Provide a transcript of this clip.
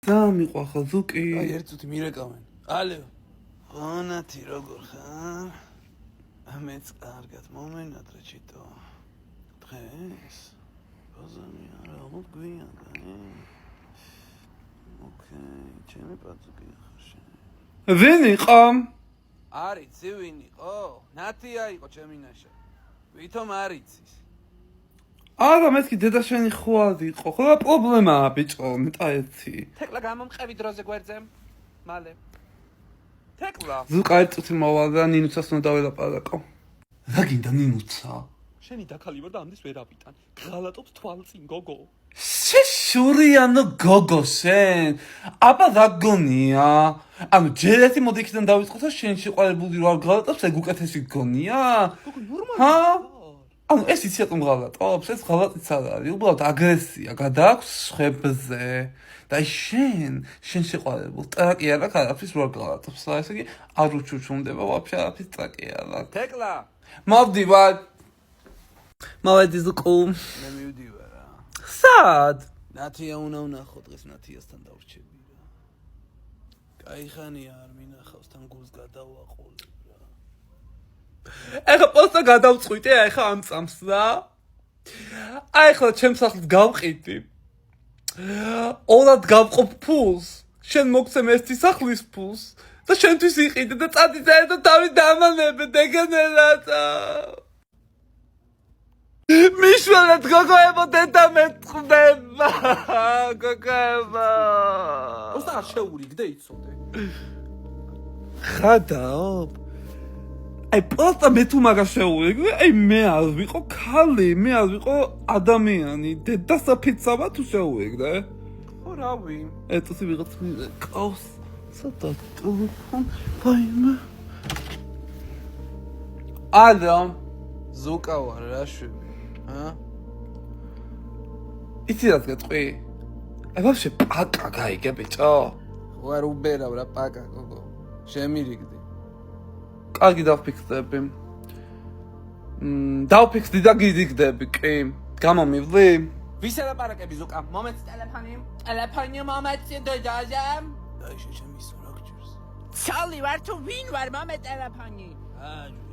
ძალიან მიყვახო ზუკი. აი ერთ წუთი მირეკავენ. ალო. ხონათი როგორ ხარ? ამეც კარგად მომენატრე ჩიტო. დღეს ბაზარი არა მოგვიანდა. ოკეი, ჩემი პაწუკი ხარ შენ. ვინ იყო? არიცი ვინ იყო? ნათია იყო ჩემი ნაშა. ვითომ არიცის? არა მეთქი დედა შენი ხواد იყო. ხო პრობლემაა ბიჭო, მეტაეთი. თეკლა გამომყევი დროზე გვერდზე. მალე. თეკლა. ზუკა ერთ წუთი მოვალ და ნინუცას უნდა დაველაპარაკო. რა გინდა ნინუცა? შენი დაქალი ვარ და ამდენს ვერ ავიტან. ღალატობს თვალწინ გოგო. შეშურიანო გოგო შენ. აბა რა გონია? ანუ ჯერ ერთი მოდი იქიდან დავიწყოთ და შენ შეყარებული რა ღალატობს, ეგ უკეთესი გონია? გოგო ნორმალია. ჰა? ანუ ეს იცი რატომ ღალატობს? ეს ღალატიც არ არის, უბრალოდ აგრესია გადააქვს ხვებზე. და შენ შეყარებულ ტრაკი არ აქვს არაფრის რო ღალატობს. რა ესე იგი არ უჩუჩუნდება ვაფშე არაფრის ტრაკი არ აქვს. თეკლა. მოვდივარ. მოვედი ზუკუ. მე მივდივარ რა. სად? ნათია უნდა ვნახო დღეს ნათიასთან დავრჩები რა. კაი ხანია არ მინახავს თან გულს გადავაყოლებ რა. ეხა პოსტა გადავწყვიტე, ეხა ამ წამს რა. აი ხლა ჩემს სახლს გავყიდი. ორად გავყოფ ფულს. შენ მოგცემ ერთი სახლის ფულს და შენთვის იყიდე და წადი და თავი დამანებე დეგენერატა. მიშველეთ გოგოებო დედა მეტყდება. გოგოებო. ოსტა შეურიგდე იცოდე. ხადაობ. აი პოსტა მე თუ მაგას შეურიგე, აი მე არ ვიყო ქალი, მე არ ვიყო ადამიანი, დედასაფიცავა თუ შეურიგდე. ხო რავი. ეტოსი ვიღაც მიყავს. სადა ტელეფონ ფაიმე. ალო, ზუკა ვარ რა შვები. ჰა? იცი რაც გეტყვი? აი ვაფშე პაკა გაიგე ბიჭო. ვარ უბერავ რა პაკა გოგო. შემირიგდი. კარგი დავფიქსდები. დავფიქსდი და გიზიგდები, კი. გამომივლი? ვის ელაპარაკები ზუკა? მომეც ტელეფონი მომეც დედაზე. დაიშე ჩემი სურაგ ჯერს. ცალი ვარ თუ ვინ ვარ მომე ტელეფონი? აა